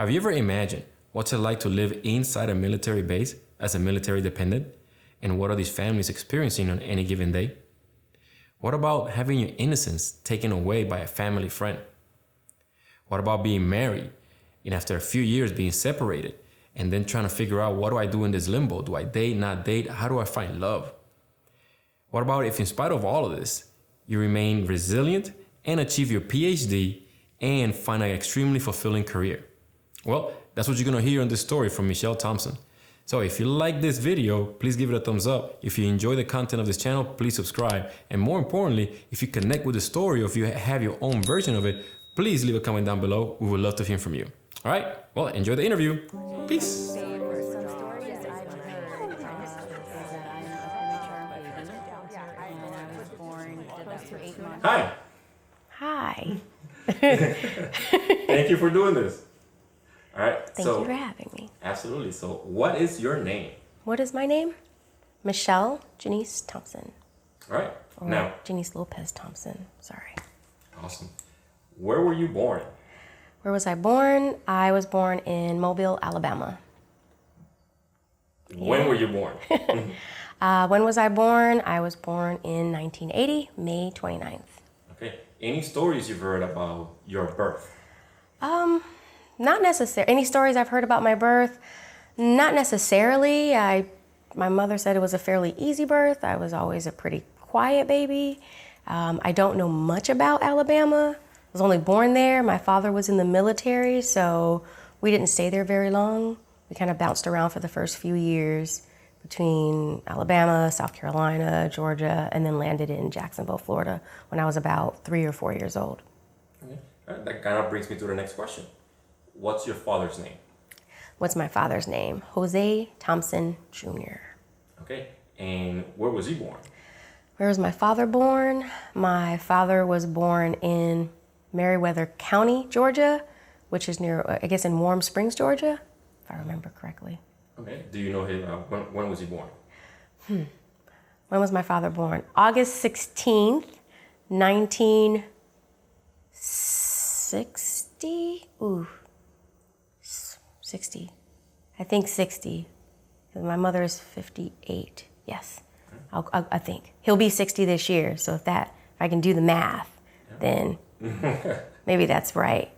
Have you ever imagined what's it like to live inside a military base as a military dependent? And what are these families experiencing on any given day? What about having your innocence taken away by a family friend? What about being married and after a few years being separated and then trying to figure out, what do I do in this limbo? Do I date, not date? How do I find love? What about if in spite of all of this, you remain resilient and achieve your PhD and find an extremely fulfilling career? Well, that's what you're gonna hear in this story from Michelle Thompson. So if you like this video, please give it a thumbs up. If you enjoy the content of this channel, please subscribe. And more importantly, if you connect with the story or if you have your own version of it, please leave a comment down below. We would love to hear from you. All right, well, enjoy the interview. Peace. Hi. Hi. Thank you for doing this. All right. Thank you for having me. Absolutely. So what is your name? What is my name? Michelle Janice Thompson. All right. Or now, Janice Lopez Thompson. Sorry. Awesome. Where were you born? Where was I born? I was born in Mobile, Alabama. When were you born? When was I born? I was born in 1980, May 29th. Okay. Any stories you've heard about your birth? Not necessarily. Any stories I've heard about my birth? Not necessarily. My mother said it was a fairly easy birth. I was always a pretty quiet baby. I don't know much about Alabama. I was only born there. My father was in the military, so we didn't stay there very long. We kind of bounced around for the first few years between Alabama, South Carolina, Georgia, and then landed in Jacksonville, Florida when I was about 3 or 4 years old. Okay. All right. That kind of brings me to the next question. What's your father's name? What's my father's name? Jose Thompson Jr. Okay. And where was he born? Where was my father born? My father was born in Meriwether County, Georgia, which is near, I guess, in Warm Springs, Georgia, if I remember correctly. Okay. Do you know his, when was he born? When was my father born? August 16th, 1960? Ooh, 60. I think 60. My mother is 58. Yes, I think. He'll be 60 this year, so if I can do the math, then maybe that's right.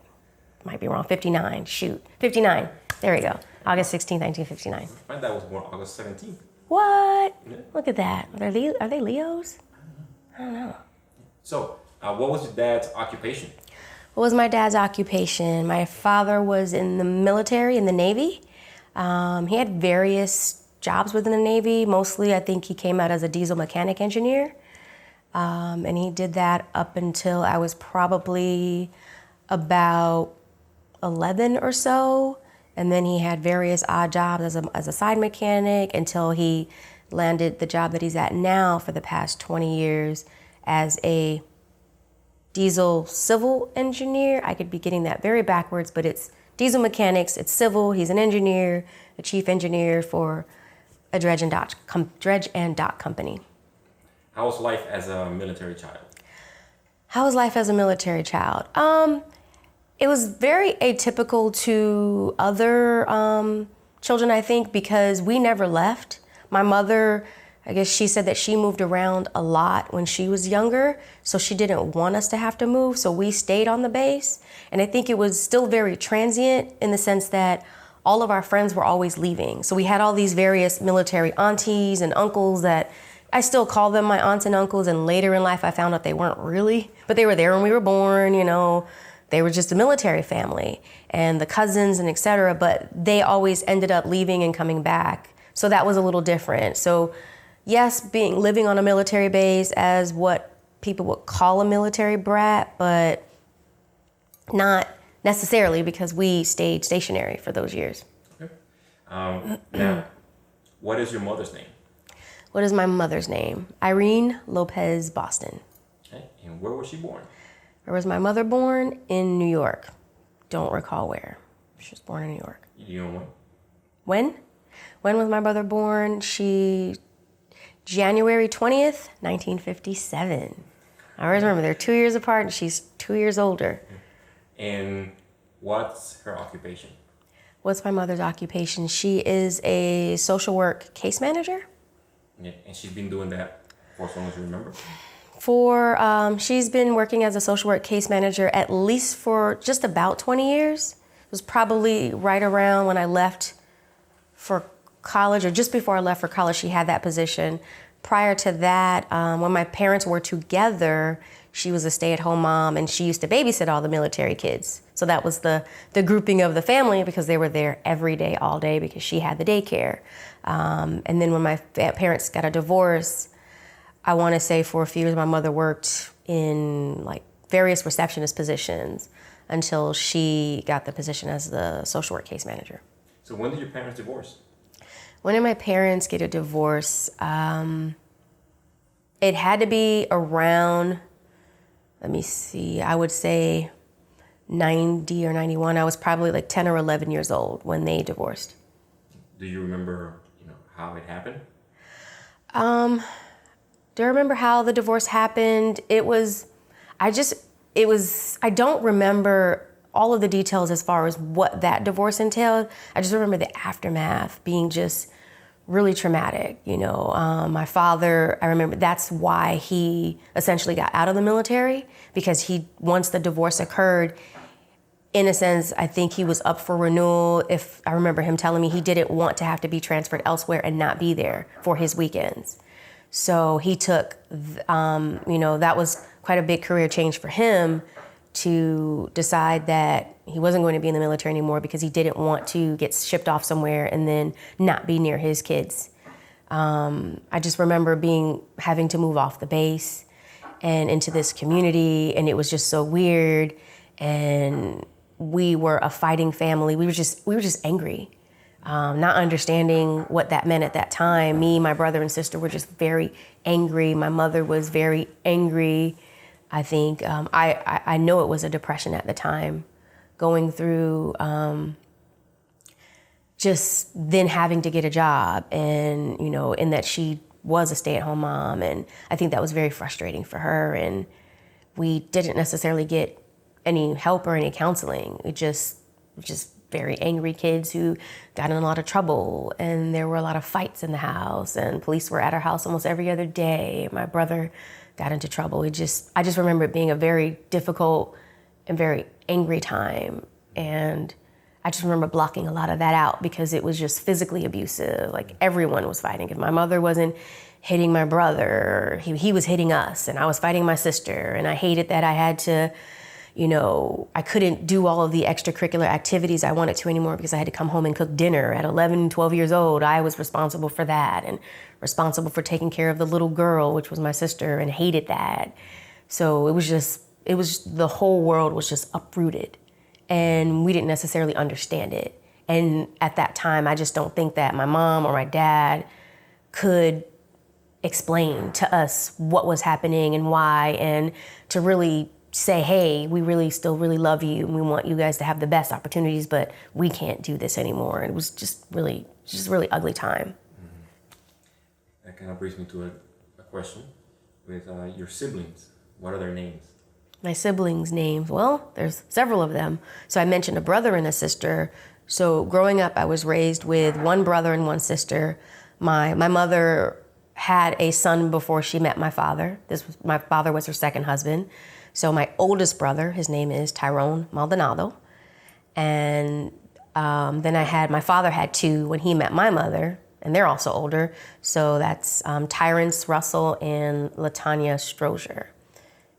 Might be wrong. 59. Shoot. 59. There we go. August 16th, 1959. My dad was born August 17th. What? Yeah. Look at that. Are they Leos? I don't know. So, what was your dad's occupation? What was my dad's occupation? My father was in the military, in the Navy. He had various jobs within the Navy. Mostly, I think he came out as a diesel mechanic engineer. And he did that up until I was probably about 11 or so. And then he had various odd jobs as a side mechanic until he landed the job that he's at now for the past 20 years as a diesel civil engineer. I could be getting that very backwards, but it's diesel mechanics, it's civil. He's an engineer, a chief engineer for a dredge and dock company. How was life as a military child? How was life as a military child? It was very atypical to other children, I think, because we never left. My mother, I guess she said that she moved around a lot when she was younger, so she didn't want us to have to move, so we stayed on the base. And I think it was still very transient in the sense that all of our friends were always leaving. So we had all these various military aunties and uncles that I still call them my aunts and uncles, and later in life I found out they weren't really, but they were there when we were born, you know. They were just a military family and the cousins and et cetera, but they always ended up leaving and coming back. So that was a little different. So yes, living on a military base as what people would call a military brat, but not necessarily because we stayed stationary for those years. Okay. Now, what is your mother's name? What is my mother's name? Irene Lopez Boston. Okay. And where was she born? Where was my mother born? In New York. Don't recall where. She was born in New York. You know when? When? When was my mother born? January 20th, 1957. I always remember they're 2 years apart and she's 2 years older. And what's her occupation? What's my mother's occupation? She is a social work case manager. Yeah, and she's been doing that for as long as you remember? She's been working as a social work case manager at least for just about 20 years. It was probably right around when I left for college, or just before I left for college, she had that position. Prior to that, when my parents were together, she was a stay-at-home mom, and she used to babysit all the military kids. So that was the grouping of the family, because they were there every day, all day, because she had the daycare. And then when my parents got a divorce, I want to say for a few years, my mother worked in like various receptionist positions until she got the position as the social work case manager. So when did your parents divorce? When did my parents get a divorce? It had to be around, let me see, I would say 90 or 91. I was probably like 10 or 11 years old when they divorced. Do you remember, how it happened? Do I remember how the divorce happened? I don't remember all of the details as far as what that divorce entailed. I just remember the aftermath being just really traumatic. My father, I remember that's why he essentially got out of the military, because once the divorce occurred, in a sense, I think he was up for renewal. If I remember him telling me he didn't want to have to be transferred elsewhere and not be there for his weekends. So he took, that was quite a big career change for him, to decide that he wasn't going to be in the military anymore because he didn't want to get shipped off somewhere and then not be near his kids. I just remember having to move off the base and into this community, and it was just so weird. And we were a fighting family. We were just angry, not understanding what that meant at that time. Me, my brother and sister were just very angry. My mother was very angry. I think I know it was a depression at the time, going through just then having to get a job, and in that she was a stay-at-home mom, and I think that was very frustrating for her. And we didn't necessarily get any help or any counseling. It just very angry kids who got in a lot of trouble, and there were a lot of fights in the house, and police were at our house almost every other day. My brother got into trouble. I just remember it being a very difficult and very angry time. And I just remember blocking a lot of that out because it was just physically abusive. Like, everyone was fighting. If my mother wasn't hitting my brother, he was hitting us, and I was fighting my sister. And I hated that I had to, I couldn't do all of the extracurricular activities I wanted to anymore because I had to come home and cook dinner. At 11, 12 years old, I was responsible for that, and responsible for taking care of the little girl, which was my sister, and hated that. So it was the whole world was just uprooted, and we didn't necessarily understand it. And at that time, I just don't think that my mom or my dad could explain to us what was happening and why, and to really say, hey, we really still really love you, and we want you guys to have the best opportunities, but we can't do this anymore. And it was just really ugly time. Mm-hmm. That kind of brings me to a question with your siblings. What are their names? My siblings' names, well, there's several of them. So I mentioned a brother and a sister. So growing up, I was raised with one brother and one sister. My mother had a son before she met my father. My father was her second husband. So my oldest brother, his name is Tyrone Maldonado. And then my father had two when he met my mother, and they're also older. So that's Tyrance Russell and Latanya Strozier.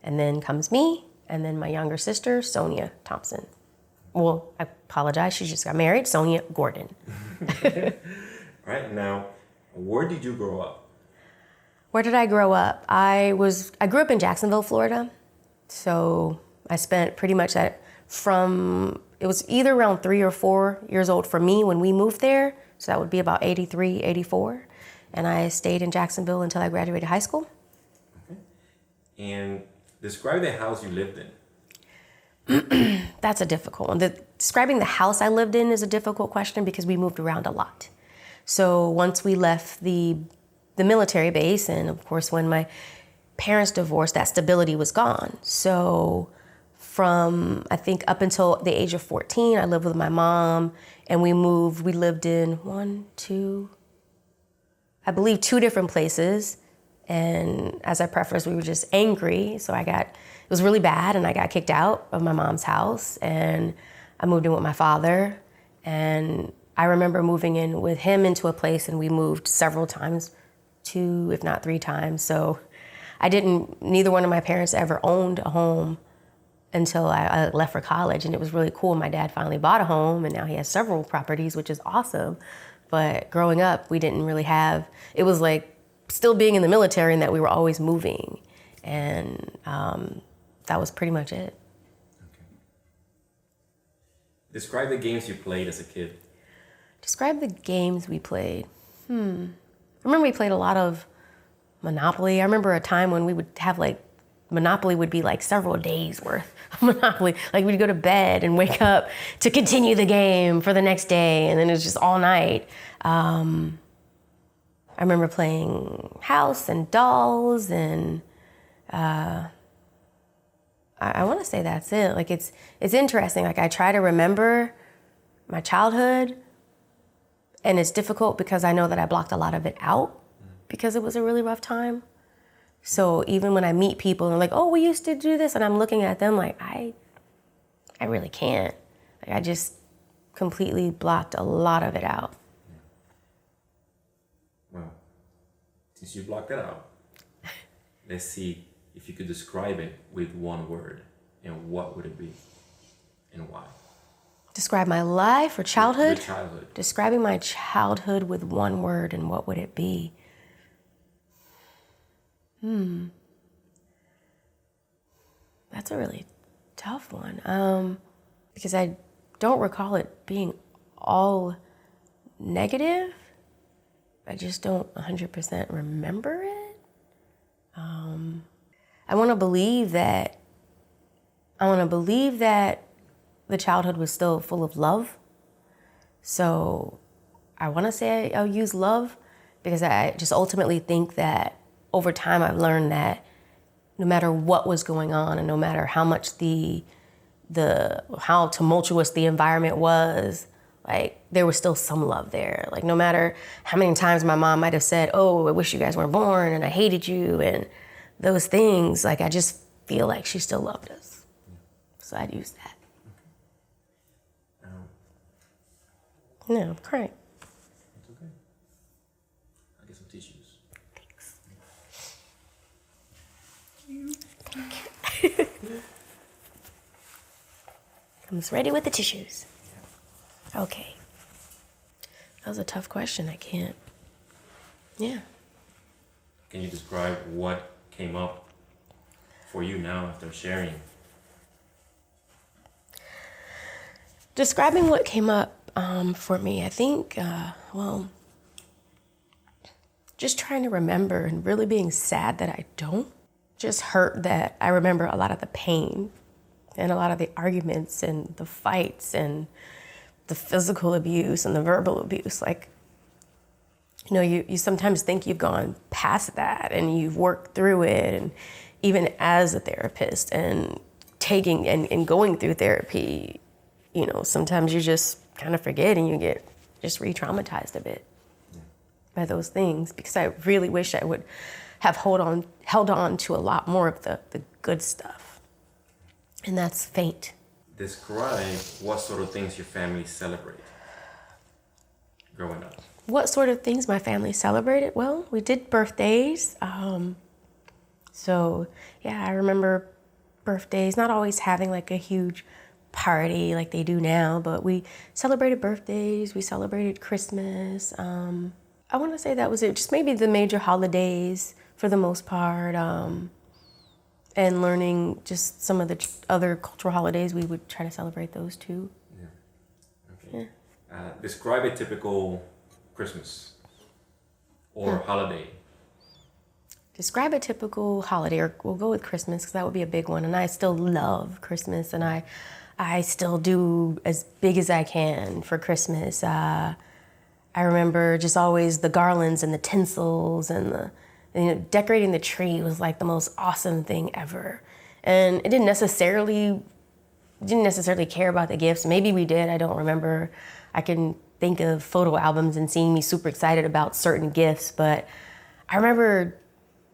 And then comes me, and then my younger sister, Sonia Thompson. Well, I apologize, she just got married, Sonia Gordon. All right, now, where did you grow up? Where did I grow up? I grew up in Jacksonville, Florida. So I spent pretty much it was either around 3 or 4 years old for me when we moved there. So that would be about 83, 84. And I stayed in Jacksonville until I graduated high school. Okay. And describe the house you lived in. That's a difficult one. Describing the house I lived in is a difficult question because we moved around a lot. So once we left the military base, and of course when my parents divorced, that stability was gone. So from, I think, up until the age of 14, I lived with my mom, and we lived in I believe two different places. And as I prefaced, we were just angry. So it was really bad, and I got kicked out of my mom's house, and I moved in with my father. And I remember moving in with him into a place, and we moved several times, 2, if not 3 times. So neither one of my parents ever owned a home until I left for college, and it was really cool. My dad finally bought a home, and now he has several properties, which is awesome. But growing up, we didn't really have, it was like still being in the military and that we were always moving. And that was pretty much it. Okay. Describe the games you played as a kid. Describe the games we played. I remember we played a lot of Monopoly. I remember a time when we would have Monopoly would be several days worth of Monopoly. We'd go to bed and wake up to continue the game for the next day, and then it was just all night. I remember playing house and dolls, and I want to say that's it. It's interesting. I try to remember my childhood, and it's difficult because I know that I blocked a lot of it out because it was a really rough time. So even when I meet people and they're like, oh, we used to do this, and I'm looking at them I really can't. I just completely blocked a lot of it out. Well, since you blocked it out, let's see if you could describe it with one word, and what would it be, and why? Describe my life or childhood? Your childhood. Describing my childhood with one word, and what would it be? That's a really tough one. Because I don't recall it being all negative. I just don't 100% remember it. I want to believe that the childhood was still full of love. So I want to say I'll use love, because I just ultimately think that over time I've learned that no matter what was going on, and no matter how much how tumultuous the environment was, there was still some love there. No matter how many times my mom might have said, oh, I wish you guys weren't born, and I hated you, and those things, I just feel like she still loved us. So I'd use that. No, I'm crying. It's okay. I'll get some tissues. Comes ready with the tissues. Okay. That was a tough question. I can't. Yeah. Can you describe what came up for you now after sharing? Describing what came up for me, I think, just trying to remember and really being sad that I don't. Just hurt that I remember a lot of the pain and a lot of the arguments and the fights and the physical abuse and the verbal abuse. You sometimes think you've gone past that and you've worked through it. And even as a therapist and taking and going through therapy, sometimes you just kind of forget and you get just re-traumatized a bit by those things, because I really wish I would have held on to a lot more of the good stuff. And that's fate. Describe what sort of things your family celebrate growing up. What sort of things my family celebrated? Well, we did birthdays. So yeah, I remember birthdays, not always having a huge party like they do now, but we celebrated birthdays, we celebrated Christmas. I want to say that was it, just maybe the major holidays for the most part, and learning just some of the other cultural holidays, we would try to celebrate those too. Yeah. Okay. Yeah. Describe a typical Christmas or holiday. Describe a typical holiday, or we'll go with Christmas because that would be a big one. And I still love Christmas, and I still do as big as I can for Christmas. I remember just always the garlands and the tinsels and decorating the tree was the most awesome thing ever. And it didn't necessarily didn't necessarily care about the gifts. Maybe we did, I don't remember. I can think of photo albums and seeing me super excited about certain gifts, but I remember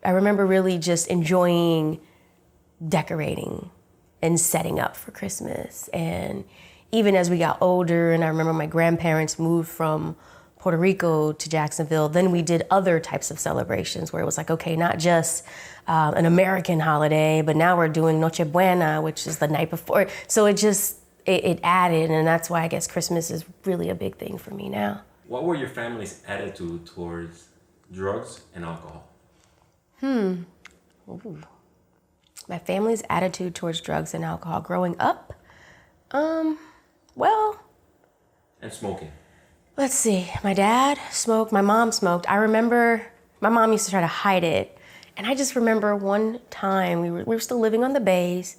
really just enjoying decorating and setting up for Christmas. And even as we got older, and I remember my grandparents moved from Puerto Rico to Jacksonville, then we did other types of celebrations where it was like, okay, not just an American holiday, but now we're doing Noche Buena, which is the night before. So it added, and that's why I guess Christmas is really a big thing for me now. What were your family's attitude towards drugs and alcohol? Ooh. My family's attitude towards drugs and alcohol growing up? Well... And smoking. Let's see. My dad smoked. My mom smoked. I remember my mom used to try to hide it. And I just remember one time we were still living on the base,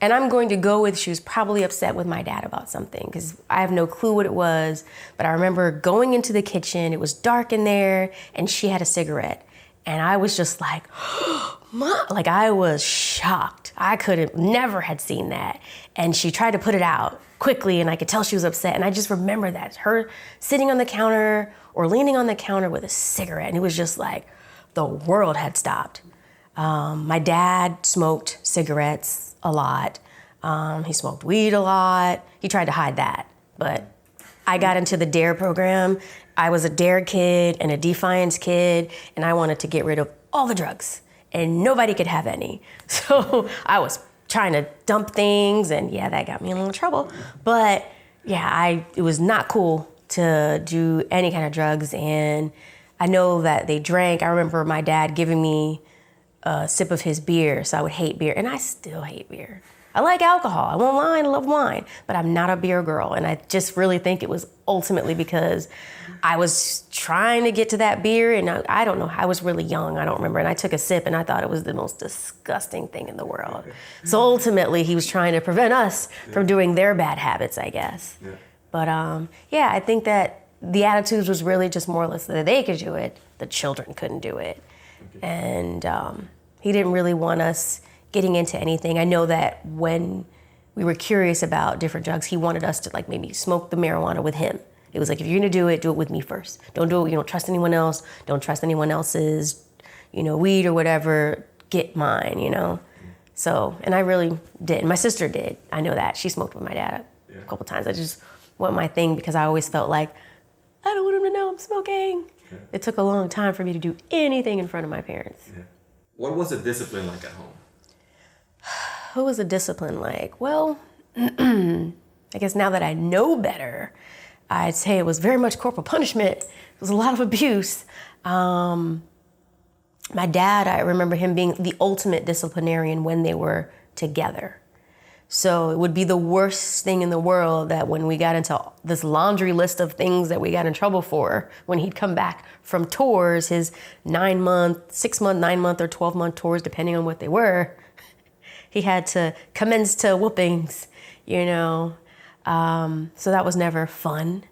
and I'm going to go with she was probably upset with my dad about something because I have no clue what it was. But I remember going into the kitchen. It was dark in there, and she had a cigarette. And I was just like, Mom, like I was shocked. I never had seen that. And she tried to put it out quickly, and I could tell she was upset. And I just remember that, her sitting on the counter or leaning on the counter with a cigarette. And it was just like the world had stopped. My dad smoked cigarettes a lot. He smoked weed a lot. He tried to hide that, but I got into the DARE program. I was a DARE kid and a Defiance kid, and I wanted to get rid of all the drugs, and nobody could have any. So I was trying to dump things, and yeah, that got me in a little trouble. But yeah, it was not cool to do any kind of drugs, and I know that they drank. I remember my dad giving me a sip of his beer, so I would hate beer, and I still hate beer. I like alcohol, I won't lie, I love wine, but I'm not a beer girl. And I just really think it was ultimately because I was trying to get to that beer, and I don't know, I was really young, I don't remember. And I took a sip and I thought it was the most disgusting thing in the world. So ultimately he was trying to prevent us from doing their bad habits, I guess. Yeah. But yeah, I think that the attitude was really just more or less that they could do it, the children couldn't do it. Okay. And he didn't really want us getting into anything. I know that when we were curious about different drugs, he wanted us to like maybe smoke the marijuana with him. It was like, if you're gonna do it with me first. Don't do it, you don't trust anyone else. Don't trust anyone else's, weed or whatever, get mine, So, and I really did. My sister did, I know that. She smoked with my dad a couple times. I just wasn't my thing because I always felt like, I don't want him to know I'm smoking. Yeah. It took a long time for me to do anything in front of my parents. Yeah. What was the discipline like at home? What was the discipline like? Well, I guess now that I know better, I'd say it was very much corporal punishment. It was a lot of abuse. My dad, I remember him being the ultimate disciplinarian when they were together. So it would be the worst thing in the world that when we got into this laundry list of things that we got in trouble for, when he'd come back from tours, his 9-month, 6-month, 9-month, or 12-month tours, depending on what they were, he had to commence to whoopings, So that was never fun.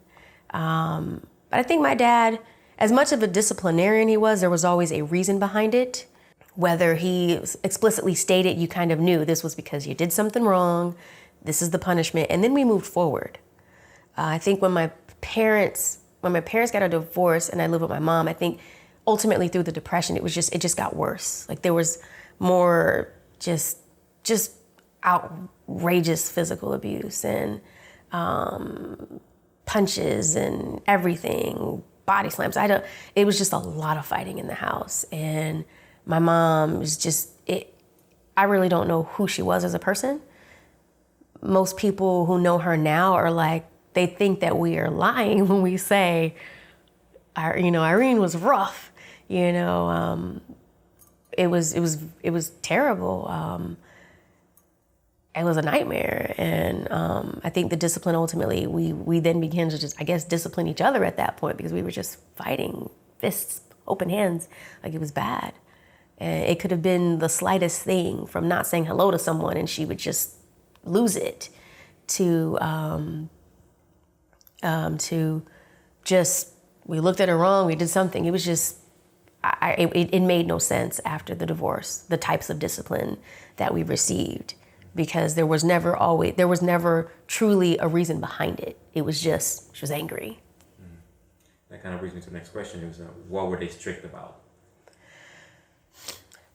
But I think my dad, as much of a disciplinarian he was, there was always a reason behind it. Whether he explicitly stated, you kind of knew this was because you did something wrong, this is the punishment, and then we moved forward. I think when my parents got a divorce and I lived with my mom, I think ultimately through the depression, it just got worse. Like there was more just outrageous physical abuse and punches and everything, body slams. It was just a lot of fighting in the house. And my mom was I really don't know who she was as a person. Most people who know her now are like, they think that we are lying when we say, Irene was rough. It was terrible. It was a nightmare. And I think the discipline ultimately, we then began to just, I guess, discipline each other at that point because we were just fighting, fists, open hands, like it was bad. And it could have been the slightest thing from not saying hello to someone and she would just lose it to just, we looked at her wrong, we did something. It was just, it made no sense after the divorce, the types of discipline that we received. because there was never truly a reason behind it. It was just, she was angry. That kind of brings me to the next question. It was, what were they strict about?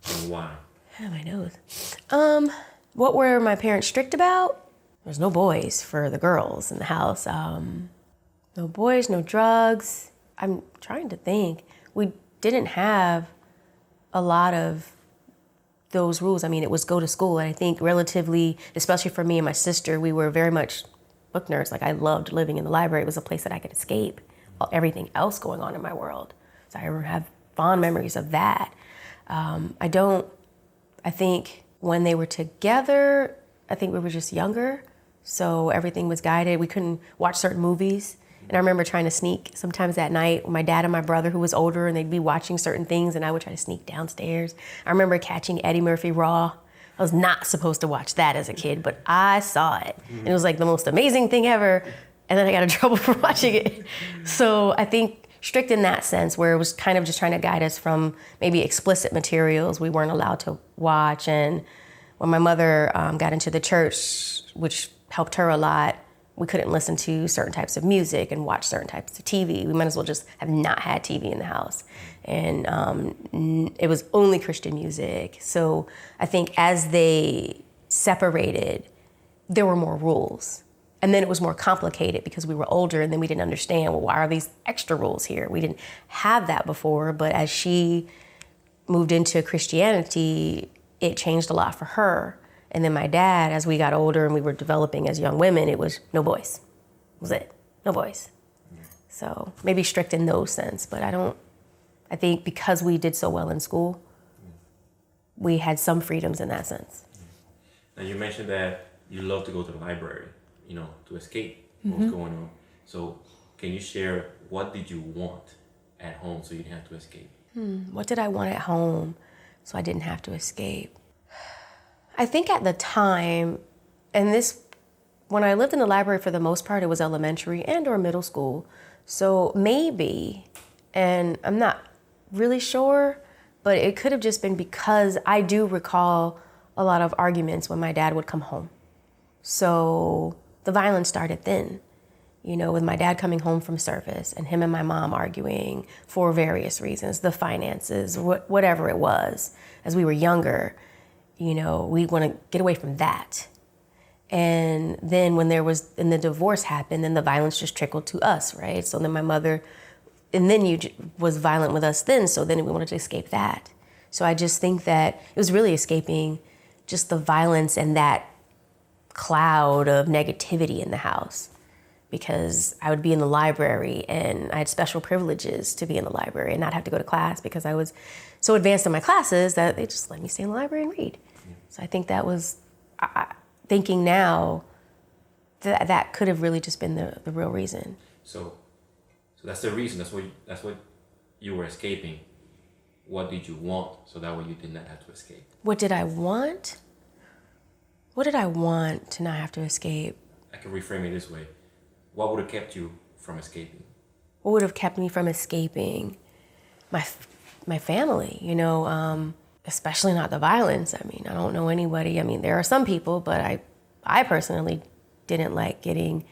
And why? Oh, my nose. What were my parents strict about? There's no boys for the girls in the house. No boys, no drugs. I'm trying to think. We didn't have a lot of those rules. I mean, it was go to school. And I think relatively, especially for me and my sister, we were very much book nerds. Like, I loved living in the library. It was a place that I could escape everything else going on in my world. So I have fond memories of that. I think when they were together, I think we were just younger. So everything was guided. We couldn't watch certain movies. And I remember trying to sneak sometimes at night with my dad and my brother, who was older, and they'd be watching certain things, and I would try to sneak downstairs. I remember catching Eddie Murphy Raw. I was not supposed to watch that as a kid, but I saw it. And it was like the most amazing thing ever. And then I got in trouble for watching it. So I think strict in that sense, where it was kind of just trying to guide us from maybe explicit materials we weren't allowed to watch. And when my mother got into the church, which helped her a lot, we couldn't listen to certain types of music and watch certain types of TV. We might as well just have not had TV in the house. And it was only Christian music. So I think as they separated, there were more rules. And then it was more complicated because we were older, and then we didn't understand, well, why are these extra rules here? We didn't have that before, but as she moved into Christianity, it changed a lot for her. And then my dad, as we got older and we were developing as young women, it was no boys. That was it, no boys. So maybe strict in those sense, but I think because we did so well in school, we had some freedoms in that sense. Now you mentioned that you love to go to the library, to escape what's going on. So can you share, what did you want at home so you didn't have to escape? What did I want at home so I didn't have to escape? I think at the time, when I lived in the library for the most part, it was elementary and or middle school. So maybe, and I'm not really sure, but it could have just been because I do recall a lot of arguments when my dad would come home. So the violence started then, with my dad coming home from service and him and my mom arguing for various reasons, the finances, whatever it was, as we were younger. We want to get away from that. And then when the divorce happened, then the violence just trickled to us, right? So then my mother, and then was violent with us then, so then we wanted to escape that. So I just think that it was really escaping just the violence and that cloud of negativity in the house, because I would be in the library and I had special privileges to be in the library and not have to go to class because I was so advanced in my classes that they just let me stay in the library and read. So I think that was, thinking now, that could have really just been the real reason. So that's the reason, that's what you were escaping. What did you want so that way you did not have to escape? What did I want? What did I want to not have to escape? I can reframe it this way. What would have kept you from escaping? What would have kept me from escaping? My family, especially not the violence. I mean, I don't know anybody. I mean, there are some people, but I personally didn't like getting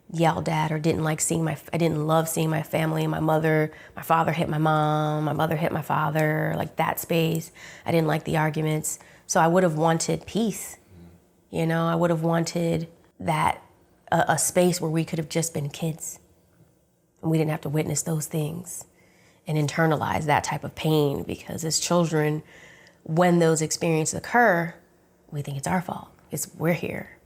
yelled at or didn't love seeing my family. My father hit my mom, my mother hit my father, like that space. I didn't like the arguments. So I would have wanted peace. I would have wanted that, a space where we could have just been kids and we didn't have to witness those things and internalize that type of pain, because as children, when those experiences occur, we think it's our fault. We're here.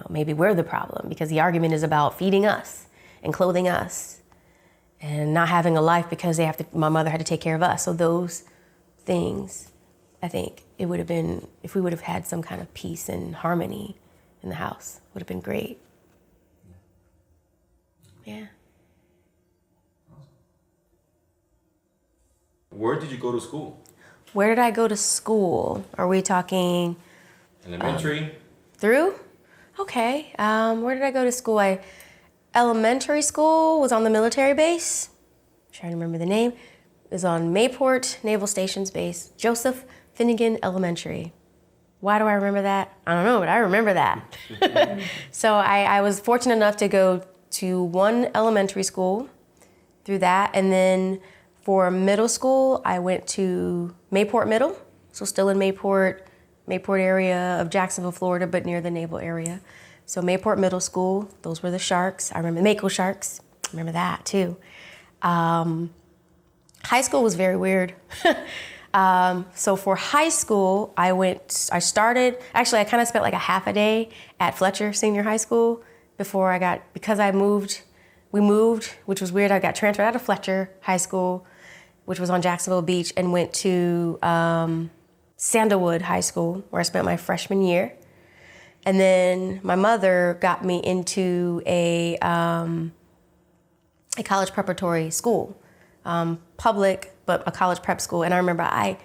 Maybe we're the problem because the argument is about feeding us and clothing us and not having a life because my mother had to take care of us. So those things, I think it would have been, if we would have had some kind of peace and harmony in the house, would have been great. Yeah. Where did you go to school? Where did I go to school? Are we talking elementary? Through? Okay. Where did I go to school? Elementary school was on the military base. I'm trying to remember the name. It was on Mayport Naval Stations Base, Joseph Finnegan Elementary. Why do I remember that? I don't know, but I remember that. So I was fortunate enough to go to one elementary school through that. And then for middle school, I went to Mayport Middle. So still in Mayport area of Jacksonville, Florida, but near the naval area. So Mayport Middle School, those were the Sharks. I remember the Mako Sharks. I remember that too. High school was very weird. So for high school, I kind of spent like a half a day at Fletcher Senior High School we moved, which was weird. I got transferred out of Fletcher High School, which was on Jacksonville Beach, and went to Sandalwood High School, where I spent my freshman year. And then my mother got me into a college preparatory school, public, but a college prep school. And I remember I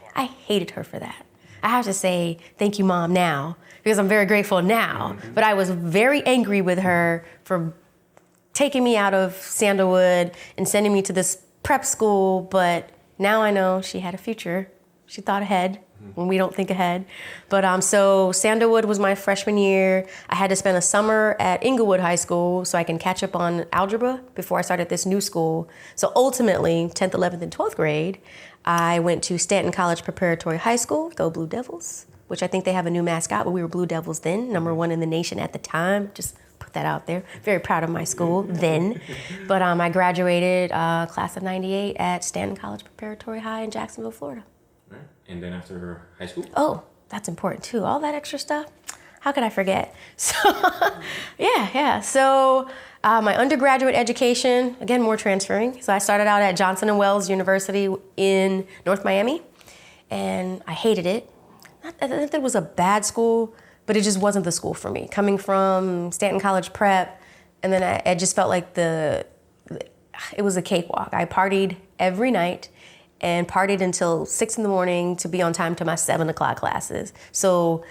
hated her for that. I have to say, thank you, Mom, now, because I'm very grateful now. But I was very angry with her for taking me out of Sandalwood and sending me to this prep school. But now I know she had a future. She thought ahead when we don't think ahead. But so Sandalwood was my freshman year. I had to spend a summer at Inglewood High School so I can catch up on algebra before I started this new school. So ultimately, 10th, 11th, and 12th grade, I went to Stanton College Preparatory High School, go Blue Devils, which I think they have a new mascot, but we were Blue Devils then, #1 in the nation at the time. Just put that out there. Very proud of my school then. But I graduated class of 98 at Stanton College Preparatory High in Jacksonville, Florida. Right. And then after high school? Oh, that's important too. All that extra stuff. How could I forget? So, yeah. So my undergraduate education, again, more transferring. So I started out at Johnson & Wales University in North Miami, and I hated it. Not that it was a bad school, but it just wasn't the school for me. Coming from Stanton College Prep, and then I just felt like it was a cakewalk. I partied every night and partied until 6 a.m. to be on time to my 7 o'clock classes. So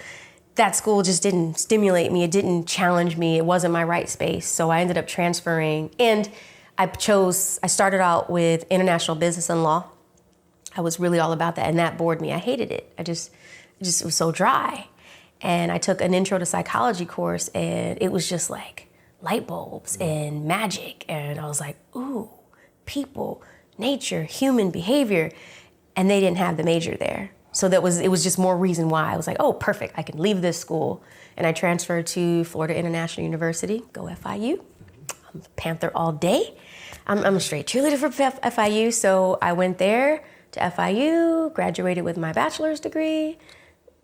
that school just didn't stimulate me. It didn't challenge me. It wasn't my right space. So I ended up transferring, and I started out with international business and law. I was really all about that, and that bored me. I hated it. It was so dry. And I took an intro to psychology course, and it was just like light bulbs and magic. And I was like, ooh, people, nature, human behavior. And they didn't have the major there. So it was just more reason why. I was like, oh, perfect, I can leave this school. And I transferred to Florida International University, go FIU. I'm a Panther all day. I'm a straight cheerleader for FIU. So I went there to FIU, graduated with my bachelor's degree,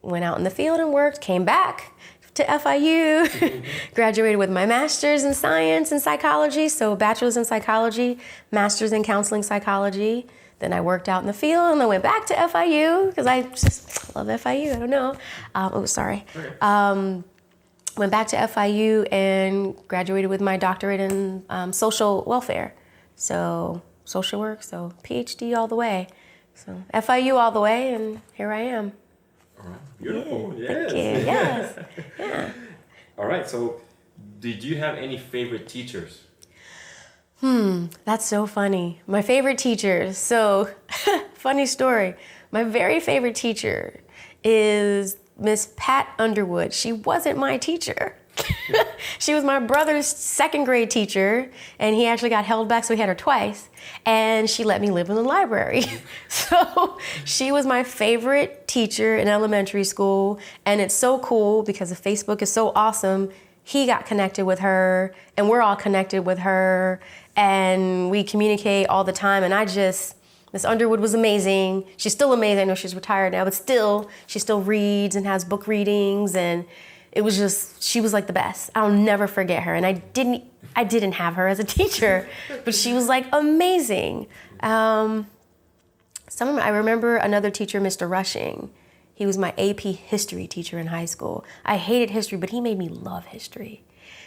went out in the field and worked, came back to FIU, graduated with my master's in science and psychology, so bachelor's in psychology, master's in counseling psychology. Then I worked out in the field and I went back to FIU because I just love FIU, I don't know. Went back to FIU and graduated with my doctorate in social welfare. So social work, so PhD all the way. So FIU all the way, and here I am. All right, beautiful. Yeah, yes. Thank you. Yes. Yeah. All right. So, did you have any favorite teachers? That's so funny. My favorite teachers. So, funny story. My very favorite teacher is Miss Pat Underwood. She wasn't my teacher. She was my brother's second grade teacher, and he actually got held back, so we had her twice. And she let me live in the library. So she was my favorite teacher in elementary school, and it's so cool because the Facebook is so awesome. He got connected with her, and we're all connected with her, and we communicate all the time. And Miss Underwood was amazing. She's still amazing. I know she's retired now, but still, she still reads and has book readings, and she was like the best. I'll never forget her. And I didn't have her as a teacher, but she was like amazing. I remember another teacher, Mr. Rushing. He was my AP history teacher in high school. I hated history, but he made me love history.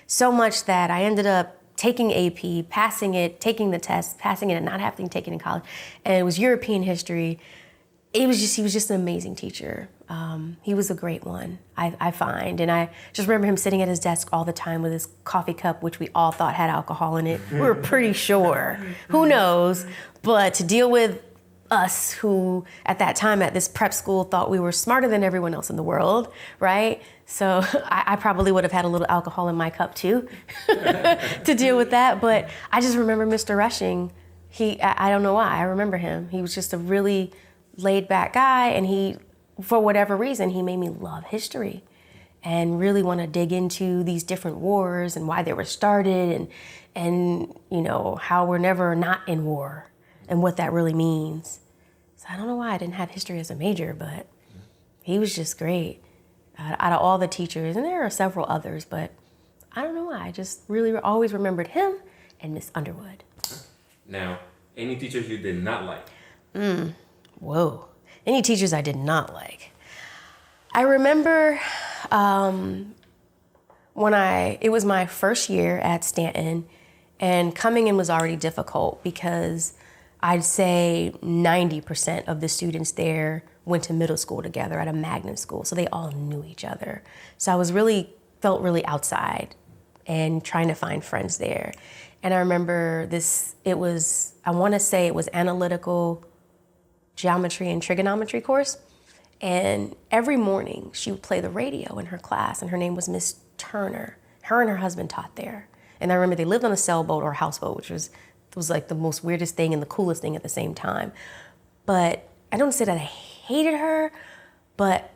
So much that I ended up taking AP, passing it, taking the test, passing it, and not having to take it in college. And it was European history. He was just an amazing teacher. He was a great one, I find. And I just remember him sitting at his desk all the time with his coffee cup, which we all thought had alcohol in it. We were pretty sure. Who knows? But to deal with us who at that time at this prep school thought we were smarter than everyone else in the world, right? So I probably would have had a little alcohol in my cup too to deal with that. But I just remember Mr. Rushing. I don't know why, I remember him. He was just a really laid back guy, and he, for whatever reason, he made me love history and really want to dig into these different wars and why they were started and you know, how we're never not in war and what that really means. So I don't know why I didn't have history as a major, but he was just great. Out of all the teachers, and there are several others, but I don't know why, I just really always remembered him and Miss Underwood. Now, any teachers you did not like? Whoa. Any teachers I did not like. I remember it was my first year at Stanton, and coming in was already difficult because I'd say 90% of the students there went to middle school together at a magnet school, so they all knew each other. So I felt really outside and trying to find friends there. And I remember I want to say it was analytical geometry and trigonometry course. And every morning she would play the radio in her class, and her name was Miss Turner. Her and her husband taught there. And I remember they lived on a sailboat or a houseboat, which was like the most weirdest thing and the coolest thing at the same time. But I don't say that I hated her, but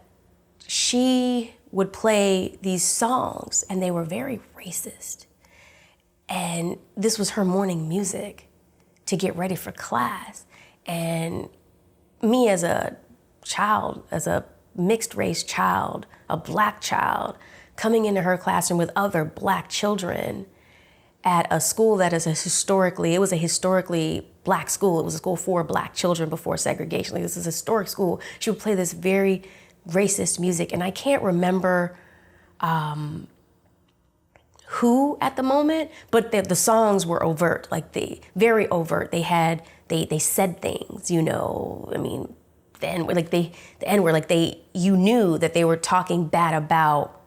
she would play these songs and they were very racist. And this was her morning music to get ready for class. And me as a child, as a mixed race child, a black child, coming into her classroom with other black children at a school that is a historically black school. It was a school for black children before segregation. Like, this is a historic school. She would play this very racist music, and I can't remember who at the moment, but the songs were overt, very overt. They said things, you know. I mean, you knew that they were talking bad about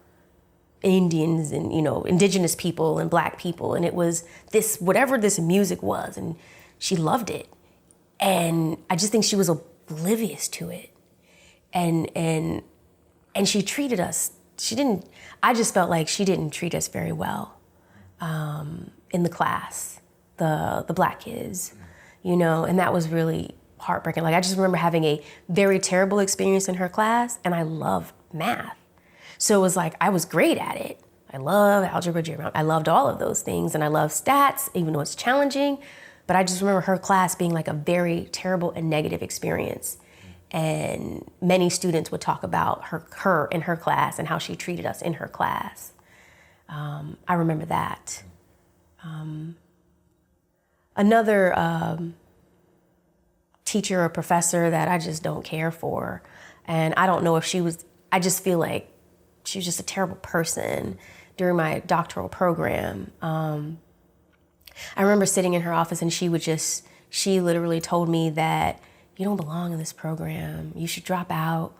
Indians and, you know, indigenous people and black people. And it was whatever this music was, and she loved it. And I just think she was oblivious to it. And she treated us, I just felt like she didn't treat us very well in the class, the black kids, you know, and that was really heartbreaking. Like, I just remember having a very terrible experience in her class, and I loved math. So it was like, I was great at it. I love algebra, geometry. I loved all of those things, and I love stats, even though it's challenging. But I just remember her class being like a very terrible and negative experience. And many students would talk about her in her class and how she treated us in her class. I remember that. Another teacher or professor that I just don't care for, and I don't know if I just feel like she was just a terrible person during my doctoral program. I remember sitting in her office, and she literally told me that you don't belong in this program. You should drop out.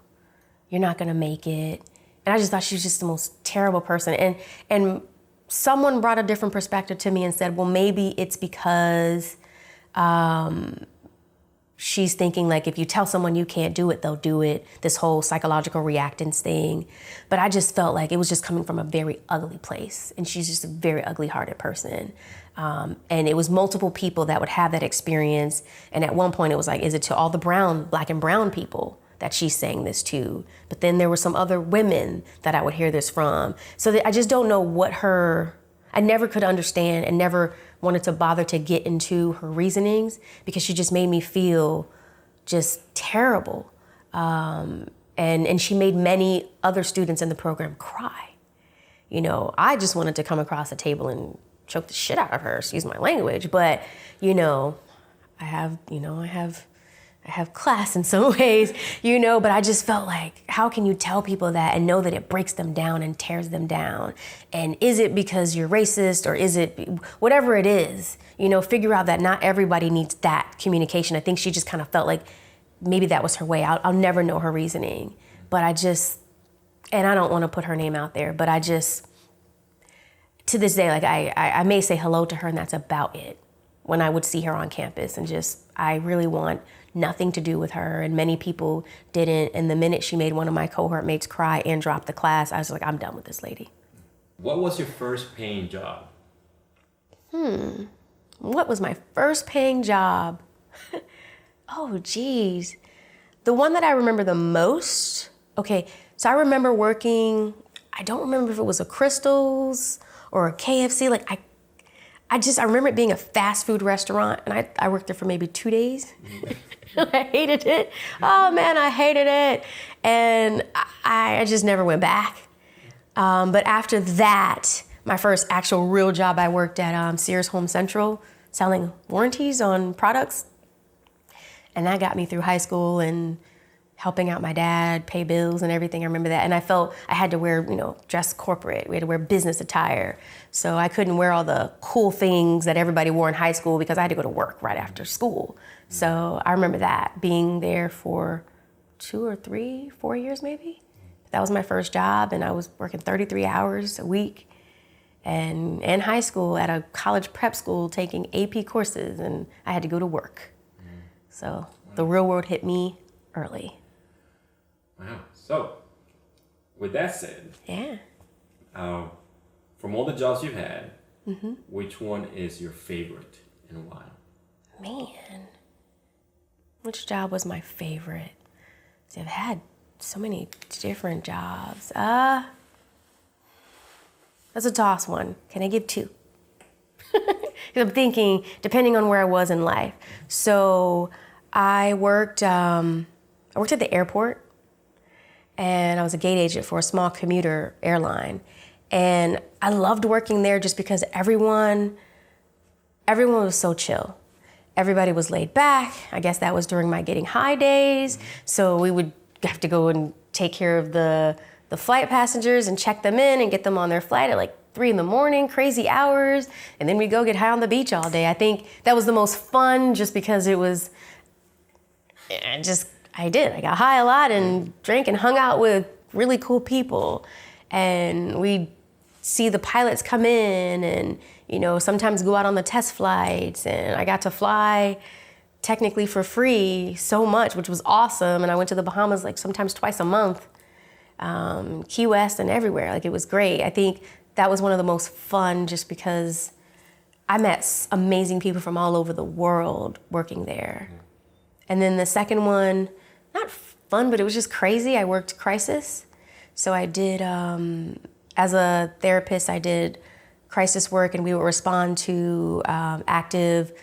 You're not gonna make it. And I just thought she was just the most terrible person. And someone brought a different perspective to me and said, well, maybe it's because she's thinking like, if you tell someone you can't do it, they'll do it, this whole psychological reactance thing. But I just felt like it was just coming from a very ugly place, and she's just a very ugly-hearted person. And it was multiple people that would have that experience. And at one point it was like, is it to all the black and brown people that she's saying this to? But then there were some other women that I would hear this from. So I just don't know I never could understand and never wanted to bother to get into her reasonings, because she just made me feel just terrible. And she made many other students in the program cry. You know, I just wanted to come across the table and choke the shit out of her, excuse my language. But, you know, I have class in some ways, you know, but I just felt like, how can you tell people that and know that it breaks them down and tears them down? And is it because you're racist, or is it whatever it is, you know, figure out that not everybody needs that communication. I think she just kind of felt like maybe that was her way out. I'll never know her reasoning, but and I don't want to put her name out there, but to this day, like I may say hello to her and that's about it. when I would see her on campus, and I really want nothing to do with her, and many people didn't. And the minute she made one of my cohort mates cry and drop the class, I was like, I'm done with this lady. What was your first paying job? What was my first paying job? Oh, geez. The one that I remember the most, okay, so I remember working, I don't remember if it was a Crystal's or a KFC. Like, I remember it being a fast food restaurant, and I worked there for maybe 2 days. I hated it. Oh man, I hated it. And I just never went back. But after that, my first actual real job, I worked at Sears Home Central selling warranties on products. And that got me through high school and helping out my dad, pay bills and everything. I remember that. And I felt I had to wear, dress corporate. We had to wear business attire. So I couldn't wear all the cool things that everybody wore in high school because I had to go to work right after school. So I remember that, being there for 2 or 3, 4 years maybe. That was my first job, and I was working 33 hours a week. And in high school, at a college prep school, taking AP courses, and I had to go to work. So the real world hit me early. Wow. So, with that said, yeah. From all the jobs you've had, which one is your favorite and why? Man, which job was my favorite? See, I've had so many different jobs. That's a toss one. Can I give 2? Because I'm thinking, depending on where I was in life. So I worked at the airport, and I was a gate agent for a small commuter airline. And I loved working there just because everyone was so chill. Everybody was laid back. I guess that was during my getting high days. So we would have to go and take care of the flight passengers and check them in and get them on their flight at like 3 a.m, crazy hours. And then we'd go get high on the beach all day. I think that was the most fun just because it was, I got high a lot and drank and hung out with really cool people. And we'd see the pilots come in and, sometimes go out on the test flights. And I got to fly technically for free so much, which was awesome. And I went to the Bahamas like sometimes twice a month, Key West and everywhere. Like, it was great. I think that was one of the most fun just because I met amazing people from all over the world working there. And then the second one, not fun, but it was just crazy. I worked crisis. So I did, as a therapist, I did crisis work, and we would respond to active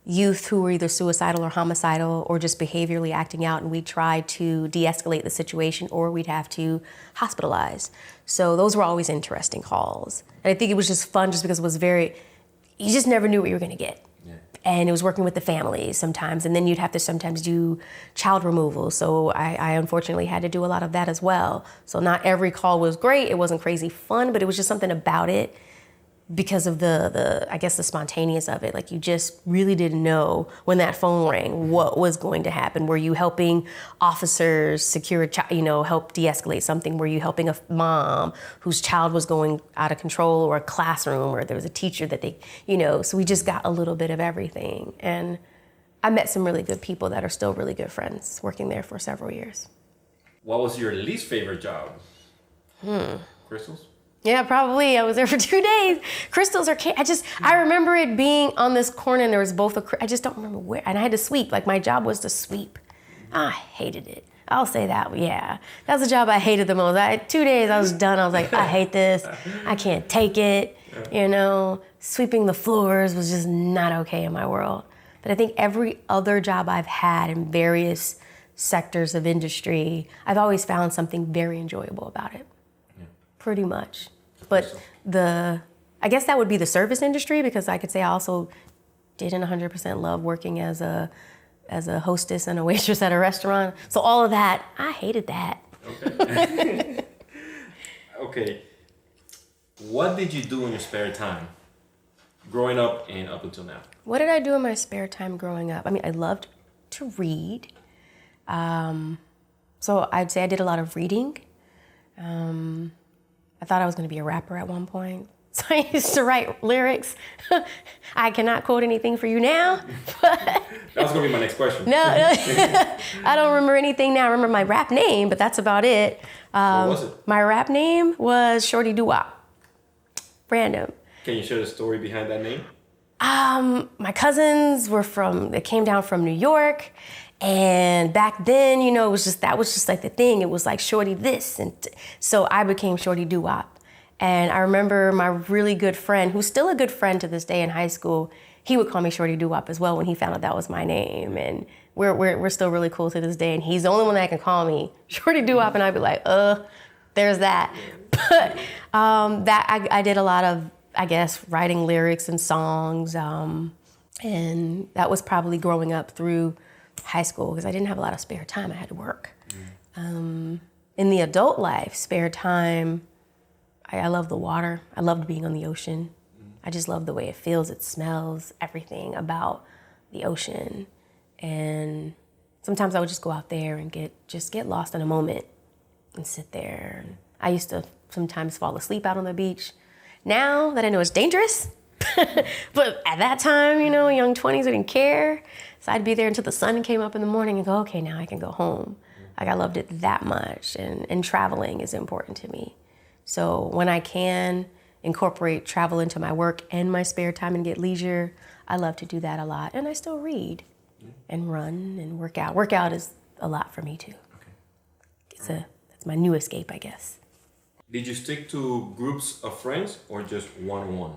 youth who were either suicidal or homicidal or just behaviorally acting out, and we tried to de-escalate the situation, or we'd have to hospitalize. So those were always interesting calls. And I think it was just fun just because it was you just never knew what you were gonna get. Yeah. And it was working with the families sometimes, and then you'd have to sometimes do child removal. So I unfortunately had to do a lot of that as well. So not every call was great, it wasn't crazy fun, but it was just something about it because of the I guess the spontaneous of it. Like, you just really didn't know when that phone rang what was going to happen. Were you helping officers secure a child, help de-escalate something? Were you helping a mom whose child was going out of control, or a classroom, or there was a teacher that they, so we just got a little bit of everything. And I met some really good people that are still really good friends working there for several years. What was your least favorite job? Crystals? Yeah, probably. I was there for 2 days. Crystals are, I remember it being on this corner, and there was I just don't remember where, and I had to sweep. Like, my job was to sweep. I hated it. I'll say that, yeah. That was the job I hated the most. 2 days, I was done. I was like, I hate this. I can't take it. Sweeping the floors was just not okay in my world. But I think every other job I've had in various sectors of industry, I've always found something very enjoyable about it. Pretty much. But I guess that would be the service industry, because I could say I also didn't 100% love working as a hostess and a waitress at a restaurant. So all of that, I hated that. Okay. Okay. What did you do in your spare time growing up and up until now? What did I do in my spare time growing up? I mean, I loved to read. So I'd say I did a lot of reading. I thought I was going to be a rapper at one point. So I used to write lyrics. I cannot quote anything for you now. That was going to be my next question. No, I don't remember anything now. I remember my rap name, but that's about it. What was it? My rap name was Shorty Doo Wop. Random. Can you share the story behind that name? My cousins they came down from New York. And back then, that was just like the thing. It was like Shorty this. So I became Shorty Doo Wop. And I remember my really good friend, who's still a good friend to this day in high school, he would call me Shorty Doo Wop as well when he found out that was my name. And we're still really cool to this day. And he's the only one that can call me Shorty Doo Wop, and I'd be like, there's that. But I did a lot of, I guess, writing lyrics and songs. And that was probably growing up through high school because I didn't have a lot of spare time. I had to work. In the adult life, spare time, I love the water. I loved being on the ocean. I just love the way it feels, it smells, everything about the ocean. And sometimes I would just go out there and get lost in a moment and sit there. And I used to sometimes fall asleep out on the beach. Now that I know it's dangerous, but at that time, young 20s, I didn't care. So I'd be there until the sun came up in the morning and go, okay, now I can go home. Like I loved it that much. And traveling is important to me. So when I can incorporate travel into my work and my spare time and get leisure, I love to do that a lot. And I still read and run and work out. Workout is a lot for me too. Okay. That's my new escape, I guess. Did you stick to groups of friends or just one-on-one?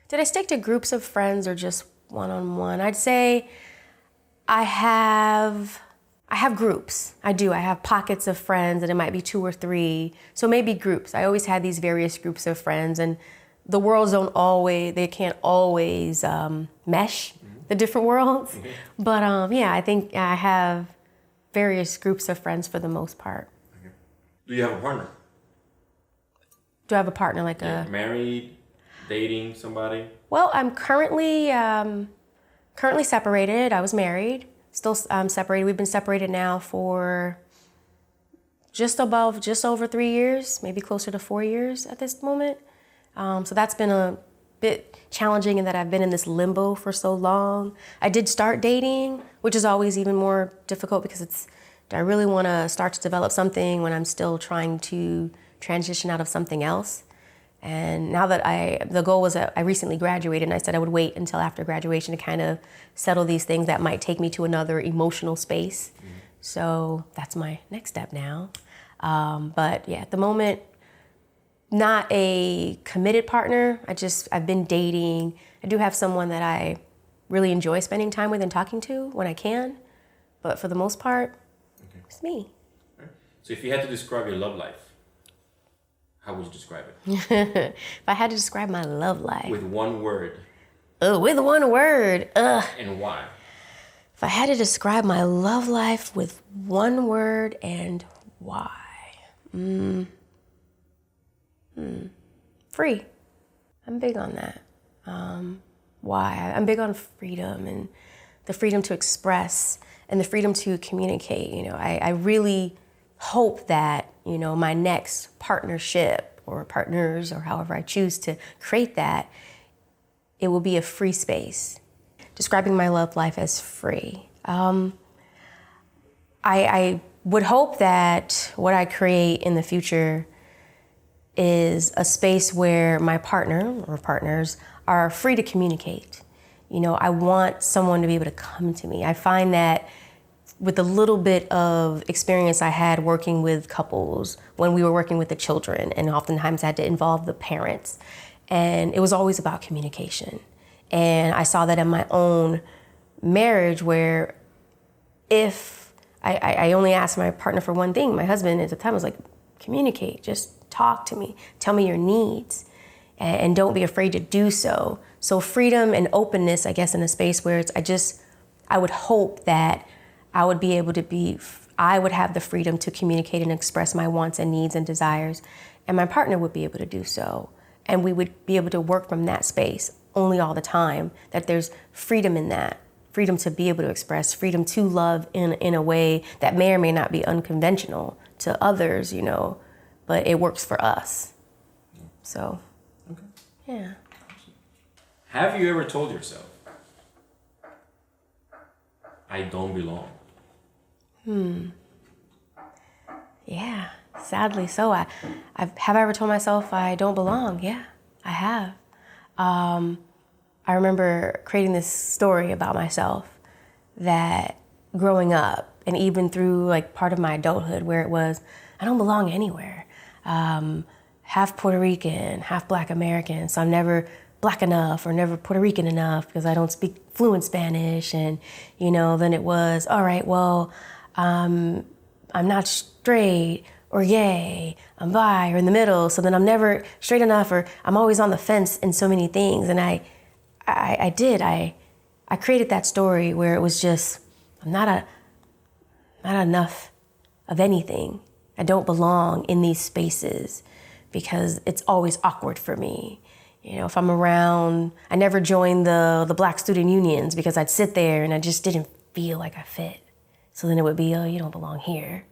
Did I stick to groups of friends or just one-on-one? I'd say I have groups. I do. I have pockets of friends, and it might be 2 or 3. So maybe groups. I always had these various groups of friends, and the worlds can't always mesh the different worlds. But I think I have various groups of friends for the most part. Okay. Do you have a partner? Do I have a partner married, dating somebody? Well, I'm currently separated. I was married. Still separated. We've been separated now for just over 3 years, maybe closer to 4 years at this moment. So that's been a bit challenging in that I've been in this limbo for so long. I did start dating, which is always even more difficult because do I really want to start to develop something when I'm still trying to transition out of something else? And now that the goal was that I recently graduated, and I said I would wait until after graduation to kind of settle these things that might take me to another emotional space. So that's my next step now. But yeah, at the moment, not a committed partner. I've been dating. I do have someone that I really enjoy spending time with and talking to when I can. But for the most part, it's me. Right. So if you had to describe your love life, how would you describe it? If I had to describe my love life. With one word. With one word. And why? If I had to describe my love life with one word and why. Free. I'm big on that. Why? I'm big on freedom and the freedom to express and the freedom to communicate. I really hope that, my next partnership or partners or however I choose to create that, it will be a free space. Describing my love life as free. I would hope that what I create in the future is a space where my partner or partners are free to communicate. I want someone to be able to come to me. I find that with the little bit of experience I had working with couples when we were working with the children, and oftentimes I had to involve the parents, and it was always about communication. And I saw that in my own marriage where if I only asked my partner for one thing, my husband at the time was like, communicate, just talk to me, tell me your needs, and don't be afraid to do so. So freedom and openness, I guess, in a space where I would hope that I would have the freedom to communicate and express my wants and needs and desires, and my partner would be able to do so. And we would be able to work from that space only all the time, that there's freedom in that, freedom to be able to express, freedom to love in a way that may or may not be unconventional to others, but it works for us. So, Okay. yeah. Have you ever told yourself, I don't belong? Yeah, sadly so. Have I ever told myself I don't belong? Yeah, I have. I remember creating this story about myself that growing up and even through like part of my adulthood where it was, I don't belong anywhere. Half Puerto Rican, half Black American, so I'm never Black enough or never Puerto Rican enough because I don't speak fluent Spanish. And, then it was, all right, well, I'm not straight or gay, I'm bi or in the middle, so then I'm never straight enough or I'm always on the fence in so many things. And I created that story where it was just, I'm not enough of anything. I don't belong in these spaces because it's always awkward for me. If I'm around, I never joined the Black student unions because I'd sit there and I just didn't feel like I fit. So then it would be, oh, you don't belong here.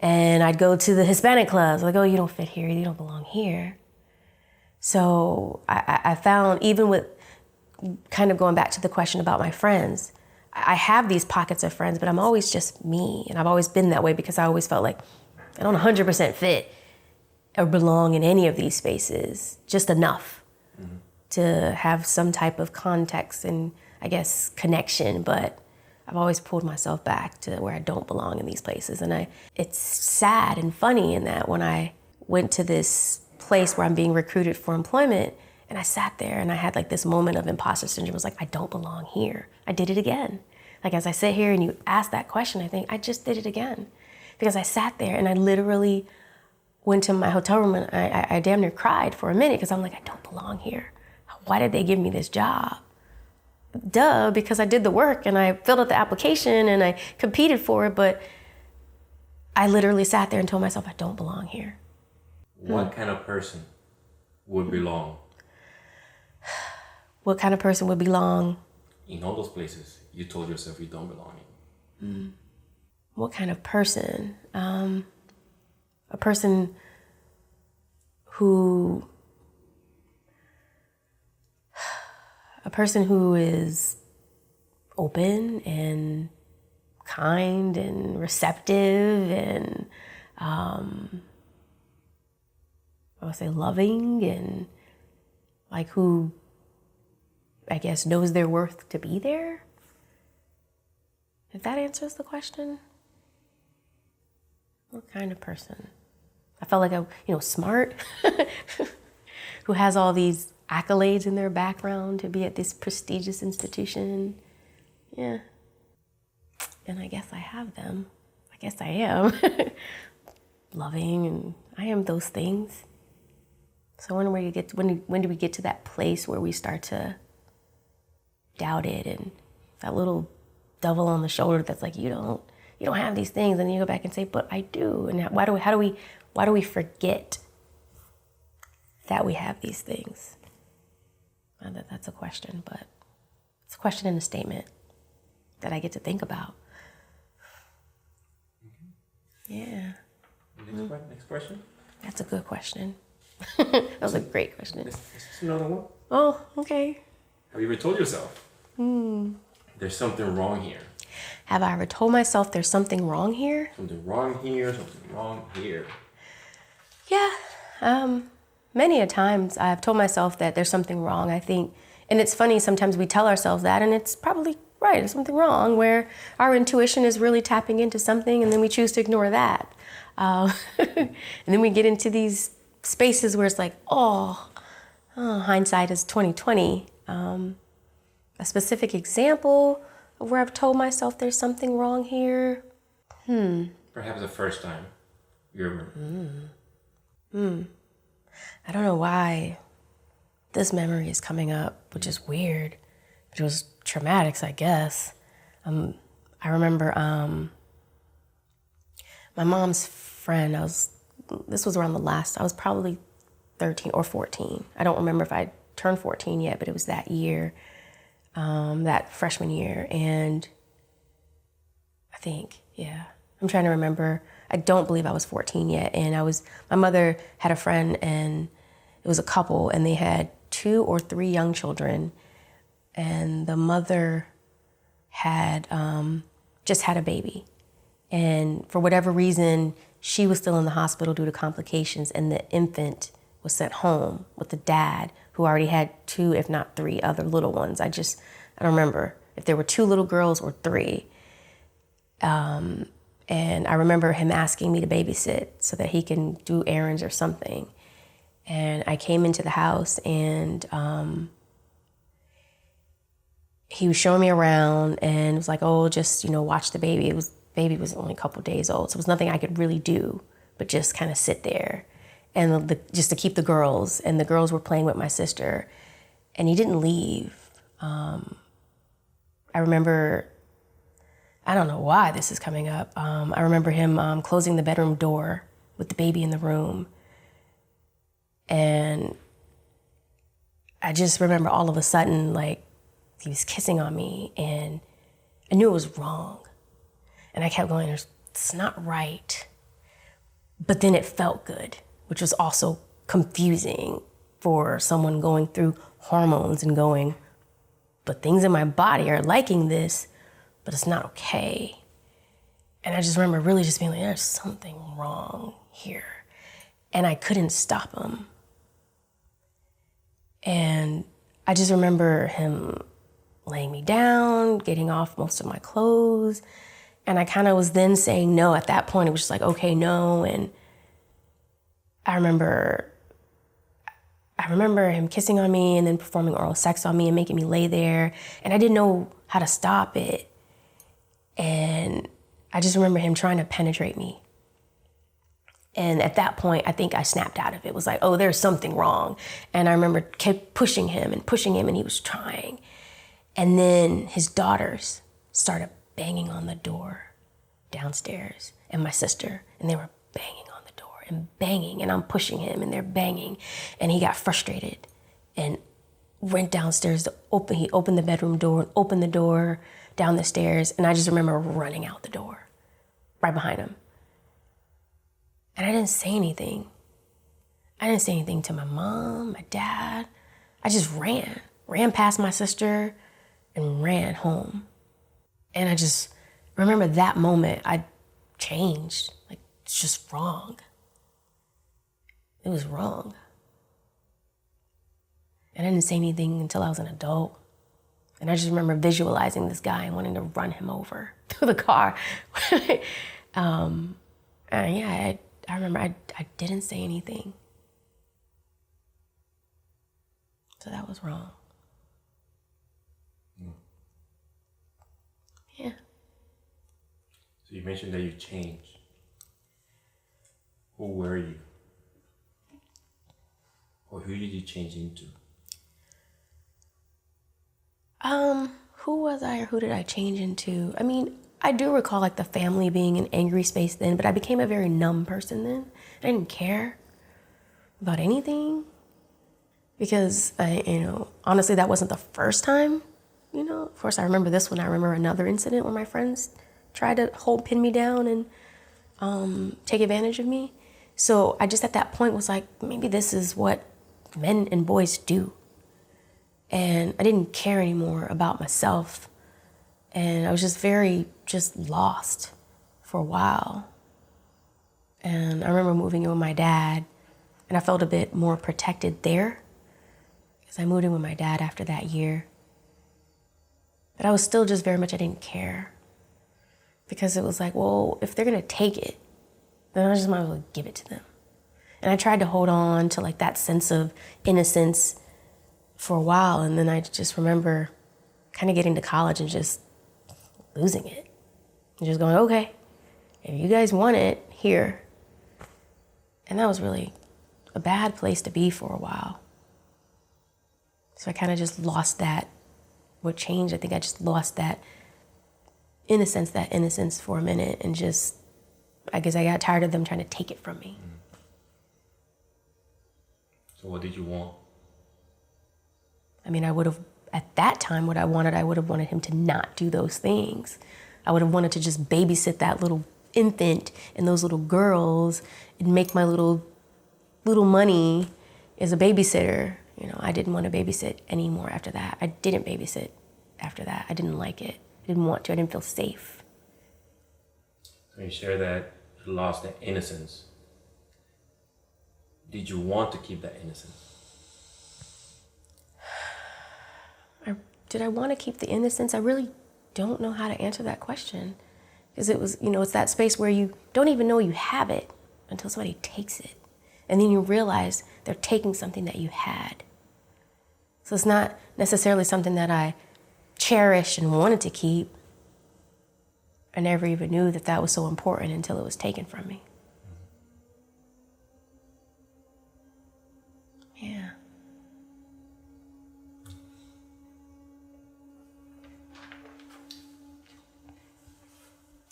And I'd go to the Hispanic clubs, like, oh, you don't fit here, you don't belong here. So I found, even with kind of going back to the question about my friends, I have these pockets of friends, but I'm always just me. And I've always been that way because I always felt like I don't 100% fit or belong in any of these spaces, just enough to have some type of context and, I guess, connection. But I've always pulled myself back to where I don't belong in these places. And it's sad and funny in that when I went to this place where I'm being recruited for employment, and I sat there and I had like this moment of imposter syndrome. I was like, I don't belong here. I did it again. Like as I sit here and you ask that question, I think I just did it again. Because I sat there and I literally went to my hotel room and I damn near cried for a minute because I'm like, I don't belong here. Why did they give me this job? Duh, because I did the work and I filled out the application and I competed for it, but I literally sat there and told myself I don't belong here. What kind of person would belong? What kind of person would belong? In all those places you told yourself you don't belong in. What kind of person? A person who is open and kind and receptive and I would say loving and like who I guess knows their worth to be there. If that answers the question. What kind of person? I felt like smart, who has all these accolades in their background to be at this prestigious institution. Yeah. And I guess I have them. I guess I am. Loving, and I am those things. So when do we get to that place where we start to doubt it and that little devil on the shoulder that's like, you don't have these things, and then you go back and say, but I do. And why do we forget that we have these things? That's a question, but it's a question and a statement that I get to think about. Yeah. Next question. That's a good question. That was a great question. This is another one. Oh, okay. Have you ever told yourself there's something wrong here? Have I ever told myself there's something wrong here? Something wrong here, something wrong here. Yeah. Many a times I've told myself that there's something wrong, I think. And it's funny, sometimes we tell ourselves that and it's probably right, there's something wrong, where our intuition is really tapping into something and then we choose to ignore that. And then we get into these spaces where it's like, hindsight is 2020. A specific example of where I've told myself there's something wrong here. Perhaps the first time you ever. I don't know why this memory is coming up, which is weird. It was traumatic, I guess. I remember my mom's friend, this was around I was probably 13 or 14. I don't remember if I turned 14 yet, but it was that year, that freshman year. And I think, I'm trying to remember. I don't believe I was 14 yet. And my mother had a friend, and it was a couple, and they had 2 or 3 young children. And the mother had just had a baby. And for whatever reason, she was still in the hospital due to complications, and the infant was sent home with the dad, who already had 2, if not 3 other little ones. I don't remember if there were 2 little girls or 3. And I remember him asking me to babysit so that he can do errands or something. And I came into the house, and he was showing me around, and was like, oh, just, watch the baby. Baby was only a couple days old, so it was nothing I could really do but just kind of sit there and just to keep the girls. And the girls were playing with my sister, and he didn't leave. I remember, I don't know why this is coming up. I remember him closing the bedroom door with the baby in the room. And I just remember all of a sudden, like, he was kissing on me, and I knew it was wrong. And I kept going, it's not right. But then it felt good, which was also confusing for someone going through hormones and going, but things in my body are liking this, but it's not okay. And I just remember really just being like, there's something wrong here. And I couldn't stop him. And I just remember him laying me down, getting off most of my clothes. And I kind of was then saying no. At that point, it was just like, okay, no. And I remember him kissing on me and then performing oral sex on me and making me lay there. And I didn't know how to stop it. And I just remember him trying to penetrate me. And at that point, I think I snapped out of it. It was like, oh, there's something wrong. And I remember kept pushing him, and he was trying. And then his daughters started banging on the door downstairs, and my sister, and they were banging on the door and banging, and I'm pushing him, and they're banging. And he got frustrated and went downstairs he opened the bedroom door and opened the door down the stairs. And I just remember running out the door right behind him. And I didn't say anything. I didn't say anything to my mom, my dad. I just ran past my sister and ran home. And I just remember that moment, I changed. Like, it's just wrong. It was wrong. And I didn't say anything until I was an adult. And I just remember visualizing this guy and wanting to run him over to the car. I remember I didn't say anything. So that was wrong. Yeah. So you mentioned that you changed. Who were you? Or who did you change into? Who was I, or who did I change into? I mean, I do recall like the family being an angry space then, but I became a very numb person then. I didn't care about anything because honestly, that wasn't the first time. Of course, I remember this one. I remember another incident where my friends tried to pin me down and take advantage of me. So I just at that point was like, maybe this is what men and boys do. And I didn't care anymore about myself. And I was just very lost for a while. And I remember moving in with my dad, and I felt a bit more protected there because I moved in with my dad after that year. But I was still just very much, I didn't care because it was like, well, if they're gonna take it, then I just might as well give it to them. And I tried to hold on to like that sense of innocence for a while. And then I just remember kind of getting to college and just losing it. And just going, okay, if you guys want it, here. And that was really a bad place to be for a while. So I kind of just lost that. What changed, I think I just lost that innocence for a minute, and just, I guess I got tired of them trying to take it from me. So what did you want? I mean, I would have, at that time, I would have wanted him to not do those things. I would have wanted to just babysit that little infant and those little girls and make my little money as a babysitter. You know, I didn't want to babysit anymore after that. I didn't babysit after that. I didn't like it. I didn't want to. I didn't feel safe. So you share that you lost the innocence. Did you want to keep that innocence? Did I want to keep the innocence? I really don't know how to answer that question. Because it was, it's that space where you don't even know you have it until somebody takes it. And then you realize they're taking something that you had. So it's not necessarily something that I cherished and wanted to keep. I never even knew that that was so important until it was taken from me. Yeah.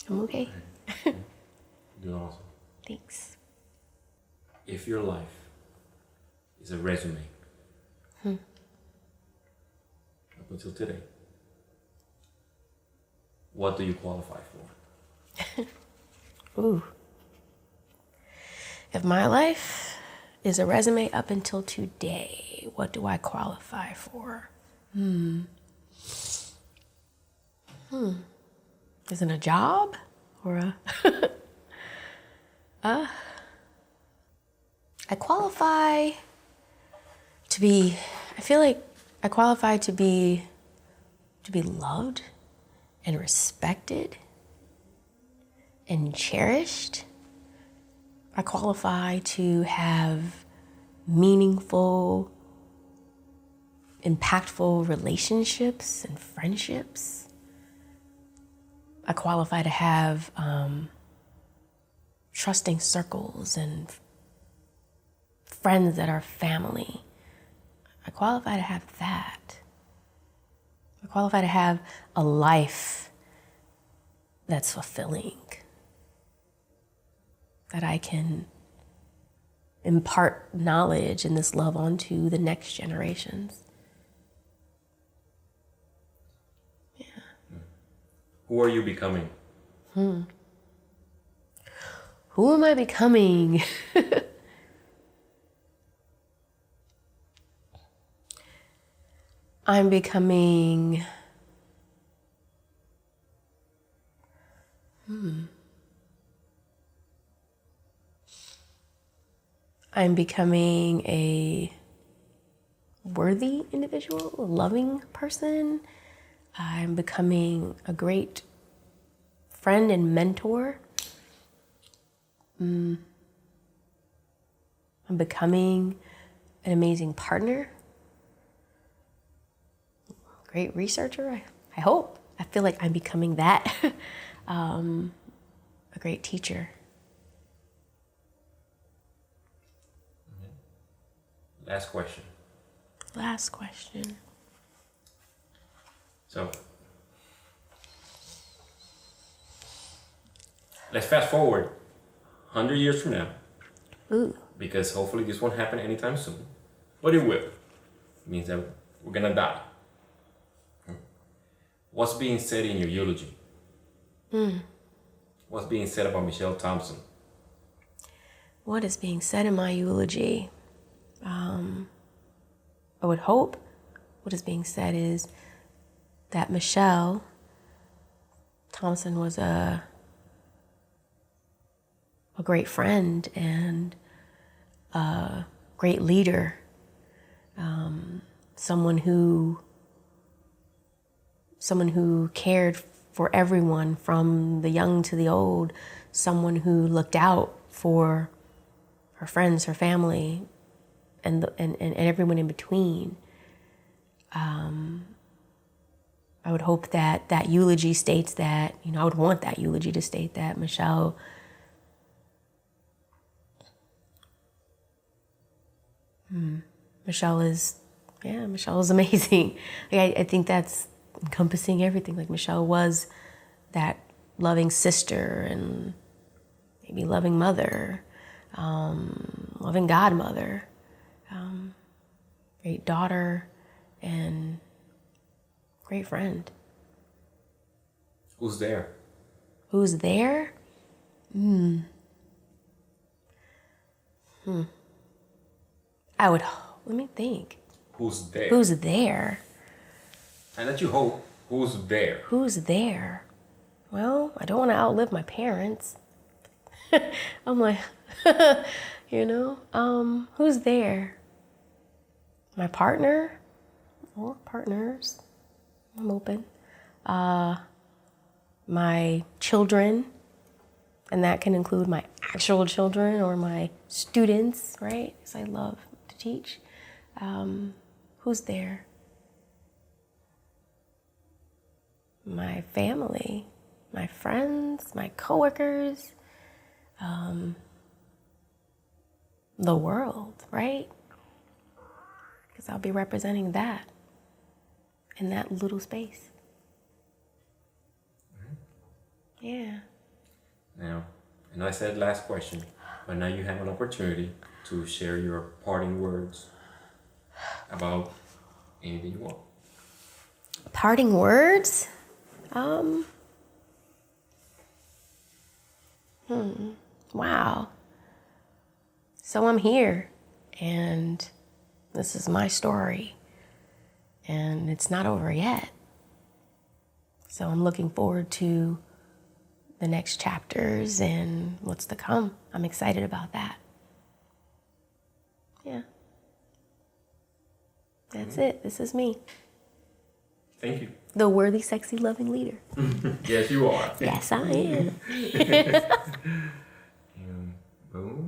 I'm okay. Doing awesome. Thanks. If your life is a resume, up until today, what do you qualify for? Ooh. If my life is a resume up until today, what do I qualify for? Is it a job or a... I qualify to be, I feel like I qualify to be loved and respected and cherished. I qualify to have meaningful, impactful relationships and friendships. I qualify to have trusting circles and friends that are family. I qualify to have that. I qualify to have a life that's fulfilling, that I can impart knowledge and this love onto the next generations. Yeah. Who are you becoming? Who am I becoming? I'm becoming... I'm becoming a worthy individual, a loving person. I'm becoming a great friend and mentor. I'm becoming an amazing partner. Great researcher, I hope. I feel like I'm becoming that. A great teacher. Last question. Last question. So, let's fast forward 100 years from now. Ooh. Because hopefully this won't happen anytime soon. But it will. It means that we're gonna die. What's being said in your eulogy? What's being said about Michelle Thompson? What is being said in my eulogy? I would hope what is being said is that Michelle Thompson was a great friend and a great leader, someone who cared for everyone from the young to the old, someone who looked out for her friends, her family, and everyone in between. I would hope that eulogy states that, I would want that eulogy to state that Michelle is amazing. I think that's encompassing everything. Like Michelle was that loving sister and maybe loving mother, loving godmother, great daughter, and great friend. Who's there? Who's there? Let me think. Who's there? Who's there? And that you hope, who's there? Who's there? Well, I don't want to outlive my parents. I'm like, who's there? My partner or partners. I'm open. My children, and that can include my actual children or my students, right? Because I love to teach. Who's there? My family, my friends, my coworkers, the world, right? Because I'll be representing that in that little space. Yeah. Now, I know I said last question, but now you have an opportunity to share your parting words about anything you want. Parting words? Wow. So I'm here, and this is my story, and it's not over yet. So I'm looking forward to the next chapters and what's to come. I'm excited about that. Yeah. That's it. This is me. Thank you. The worthy, sexy, loving leader. Yes, you are. Yes, I am. Boom.